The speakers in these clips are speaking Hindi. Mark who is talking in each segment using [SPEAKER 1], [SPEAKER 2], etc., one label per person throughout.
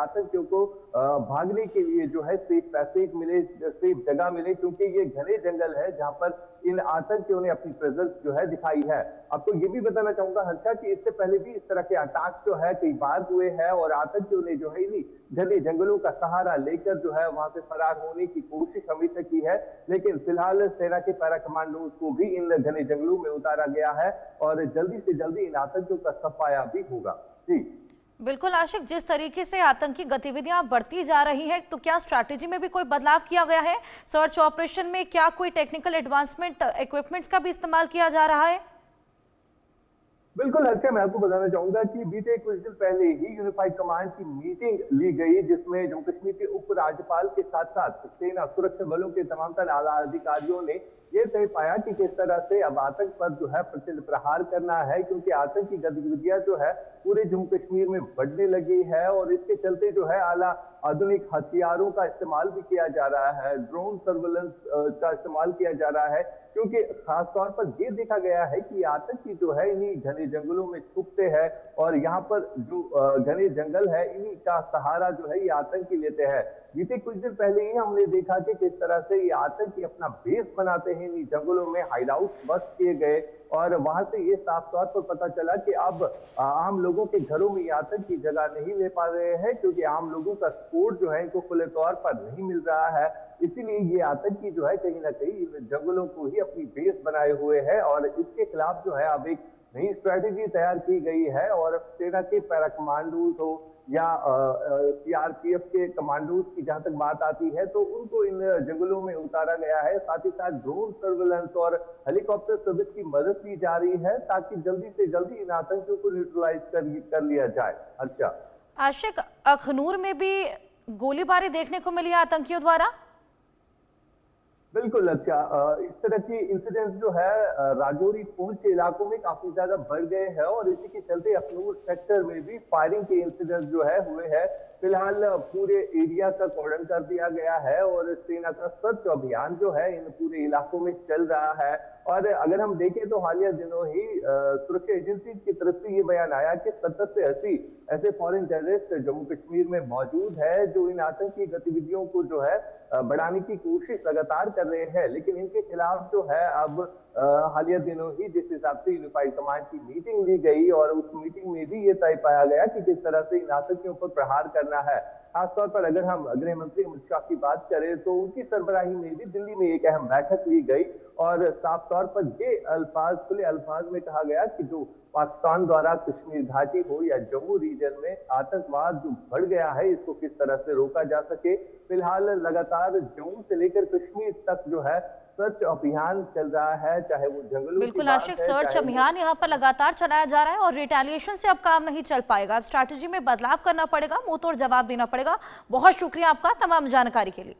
[SPEAKER 1] आतंकियों को भागने के लिए जो है सेफ पैसेज मिले, सेफ जगह मिले, क्योंकि ये घने जंगल है जहां पर इन आतंकियों ने अपनी प्रेजेंस जो है दिखाई है। आपको ये भी बताना चाहूंगा हर्षा कि इससे पहले भी इस तरह के अटैक्स जो है कई बार हुए हैं और आतंकियों ने जो है इन्हीं घने जंगलों का सहारा लेकर जो है वहां से फरार होने की कोशिश हमेशा की है। लेकिन फिलहाल सेना के पैरा कमांडोज को भी इन घने जंगलों में उतारा गया है और जल्दी से जल्दी इन आतंकियों का सफाया भी होगा। जी
[SPEAKER 2] बिल्कुल आशिक, जिस तरीके से आतंकी गतिविधियां बढ़ती जा रही हैं, तो क्या स्ट्रैटेजी में भी कोई बदलाव किया गया है? सर्च ऑपरेशन में क्या कोई टेक्निकल एडवांसमेंट इक्विपमेंट्स का भी इस्तेमाल किया जा रहा है?
[SPEAKER 1] बिल्कुल हर्षा, मैं आपको बताना चाहूंगा कि बीते कुछ दिन पहले ही यूनिफाइड कमांड की मीटिंग ली गई, जिसमें जम्मू कश्मीर के उप राज्यपाल के साथ साथ सेना सुरक्षा बलों के तमाम तर आला अधिकारियों ने ये तय पाया कि किस तरह से अब आतंक पर जो है प्रचंड प्रहार करना है, क्योंकि आतंक की गतिविधियां जो है पूरे जम्मू कश्मीर में बढ़ने लगी है और इसके चलते जो है आला आधुनिक हथियारों का इस्तेमाल भी किया जा रहा है, ड्रोन सर्वेलेंस का इस्तेमाल किया जा रहा है, क्योंकि खासतौर पर यह देखा गया है कि आतंकी जो है इन्हीं घने जंगलों में छुपते हैं और यहाँ पर जो घने जंगल है इन्हीं का सहारा जो है ये आतंकी लेते हैं। बीते कुछ दिन पहले ही हमने देखा कि किस तरह से ये आतंकी अपना बेस बनाते हैं इन्हीं जंगलों में, हाइड आउट बस्ट किए गए और वहां से ये साफ तौर पर पता चला कि अब आम लोगों के घरों में ये आतंकी जगह नहीं ले पा रहे हैं, क्योंकि आम लोगों का सपोर्ट जो है इनको खुले तौर पर नहीं मिल रहा है। इसीलिए ये आतंकी जो है कहीं ना कहीं इन जंगलों को ही अपनी बेस बनाए हुए है और इसके खिलाफ जो है अब एक नई स्ट्रैटेजी तैयार की गई है और सेना के पैरा कमांडोज हो या सीआरपीएफ के कमांडोज की जहां तक बात आती है तो उनको इन जंगलों में उतारा गया है। साथ ही साथ ड्रोन सर्वेलेंस और हेलीकॉप्टर सर्विस की मदद ली जा रही है ताकि जल्दी से जल्दी इन आतंकियों को न्यूट्रलाइज कर लिया जाए। अच्छा
[SPEAKER 2] आशिक, अखनूर में भी गोलीबारी देखने को मिली आतंकियों द्वारा?
[SPEAKER 1] बिल्कुल। अच्छा, इस तरह की इंसिडेंट्स जो है राजौरी पूंछ के इलाकों में काफी ज्यादा बढ़ गए हैं और इसी के चलते अखनूर सेक्टर में भी फायरिंग के इंसिडेंट्स जो है हुए हैं। फिलहाल पूरे एरिया का कॉर्डन कर दिया गया है और सेना का सर्च अभियान जो है इन पूरे इलाकों में चल रहा है। और अगर हम देखें तो हालिया दिनों ही सुरक्षा एजेंसी की तरफ से ये बयान आया कि 70 से 80 ऐसे फॉरेन टेररिस्ट जम्मू कश्मीर में मौजूद है जो इन आतंकी गतिविधियों को जो है बढ़ाने की कोशिश लगातार कर रहे हैं। लेकिन इनके खिलाफ जो है अब हालिया दिनों ही जिस हिसाब से यूनिफाइड कमांड की मीटिंग ली गई और उस मीटिंग में भी ये तय पाया गया कि किस तरह से इन आतंकियों पर प्रहार करना है। खासतौर पर अगर हम गृह मंत्री अमित शाह की बात करें तो उनकी सरबराही में भी दिल्ली में एक अहम बैठक ली गई और साफ तौर पर ये अल्फाज खुले अल्फाज में कहा गया कि जो पाकिस्तान द्वारा कश्मीर घाटी हो या जम्मू रीजन में आतंकवाद जो बढ़ गया है इसको किस तरह से रोका जा सके। फिलहाल लगातार जम्मू से लेकर कश्मीर तक जो है सर्च अभियान चल रहा है, चाहे वो जंगलों
[SPEAKER 2] बिल्कुल आशिक, सर्च अभियान यहाँ पर लगातार चलाया जा रहा है और रिटेलिएशन से अब काम नहीं चल पाएगा, अब स्ट्रैटेजी में बदलाव करना पड़ेगा, मुंह तोड़ जवाब देना पड़ेगा। बहुत शुक्रिया आपका तमाम जानकारी के लिए।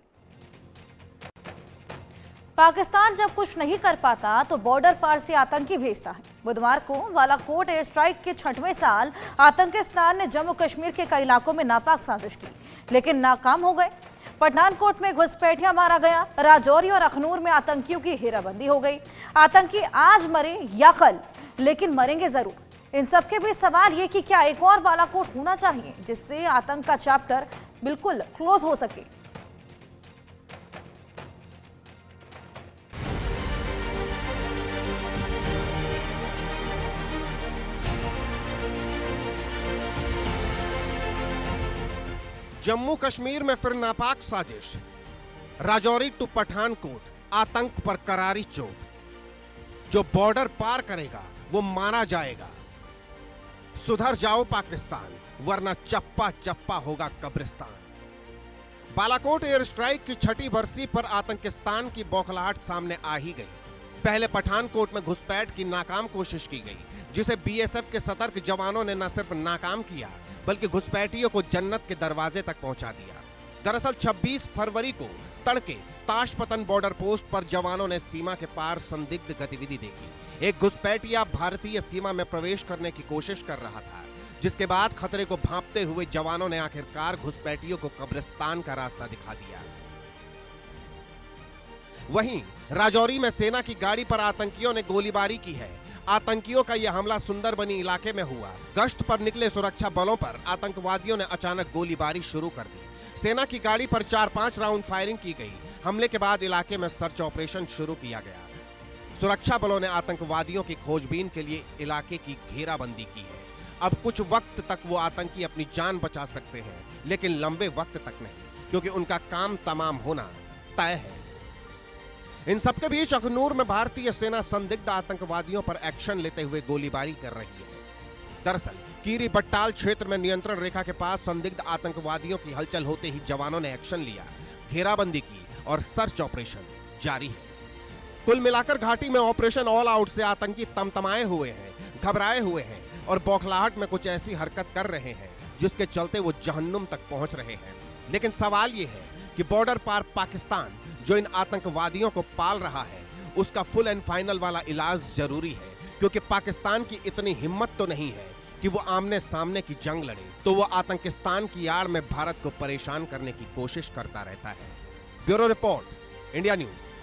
[SPEAKER 2] पाकिस्तान जब कुछ नहीं कर पाता तो बॉर्डर पार से आतंकी भेजता है। बुधवार को बालाकोट एयर स्ट्राइक के 6वें साल आतंकिस्तान ने जम्मू कश्मीर के कई इलाकों में नापाक साजिश की, लेकिन नाकाम हो गए। पठानकोट में घुसपैठिया मारा गया, राजौरी और अखनूर में आतंकियों की घेराबंदी हो गई। आतंकी आज मरे या कल, लेकिन मरेंगे जरूर। इन सबके बीच सवाल ये कि क्या एक और बालाकोट होना चाहिए जिससे आतंक का चैप्टर बिल्कुल क्लोज हो सके।
[SPEAKER 3] जम्मू कश्मीर में फिर नापाक साजिश, राजौरी टू पठानकोट, आतंक पर करारी चोट। जो बॉर्डर पार करेगा वो मारा जाएगा। सुधर जाओ पाकिस्तान, वरना चप्पा चप्पा होगा कब्रिस्तान। बालाकोट एयर स्ट्राइक की 6ठी बरसी पर आतंकिस्तान की बौखलाहट सामने आ ही गई। पहले पठानकोट में घुसपैठ की नाकाम कोशिश की गई, जिसे बीएसएफ के सतर्क जवानों ने न सिर्फ नाकाम किया बल्कि घुसपैठियों को जन्नत के दरवाजे तक पहुंचा दिया। दरअसल 26 फरवरी को तड़के ताशपतन बॉर्डर पोस्ट पर जवानों ने सीमा के पार संदिग्ध गतिविधि देखी। एक घुसपैठिया भारतीय सीमा में प्रवेश करने की कोशिश कर रहा था, जिसके बाद खतरे को भांपते हुए जवानों ने आखिरकार घुसपैठियों को कब्रिस्तान का रास्ता दिखा दिया। वहीं राजौरी में सेना की गाड़ी पर आतंकियों ने गोलीबारी की है। आतंकियों का यह हमला सुंदरबनी इलाके में हुआ। गश्त पर निकले सुरक्षा बलों पर आतंकवादियों ने अचानक गोलीबारी शुरू कर दी। सेना की गाड़ी पर 4-5 राउंड फायरिंग की गई। हमले के बाद इलाके में सर्च ऑपरेशन शुरू किया गया। सुरक्षा बलों ने आतंकवादियों की खोजबीन के लिए इलाके की घेराबंदी की है। अब कुछ वक्त तक वो आतंकी अपनी जान बचा सकते हैं, लेकिन लंबे वक्त तक नहीं, क्योंकि उनका काम तमाम होना तय है। इन सबके बीच अखनूर में भारतीय सेना संदिग्ध आतंकवादियों पर एक्शन लेते हुए गोलीबारी कर रही है। दरअसल कीरी बट्टाल क्षेत्र में नियंत्रण रेखा के पास संदिग्ध आतंकवादियों की हलचल होते ही जवानों ने एक्शन लिया, घेराबंदी की और सर्च ऑपरेशन जारी है। कुल मिलाकर घाटी में ऑपरेशन ऑल आउट से आतंकी तमतमाए हुए हैं, घबराए हुए हैं और बौखलाहट में कुछ ऐसी हरकत कर रहे हैं जिसके चलते वो जहन्नुम तक पहुंच रहे हैं। लेकिन सवाल ये है कि बॉर्डर पार पाकिस्तान जो इन आतंकवादियों को पाल रहा है, उसका फुल एंड फाइनल वाला इलाज जरूरी है, क्योंकि पाकिस्तान की इतनी हिम्मत तो नहीं है कि वो आमने सामने की जंग लड़े, तो वो आतंकिस्तान की आड़ में भारत को परेशान करने की कोशिश करता रहता है। Bureau report, India news.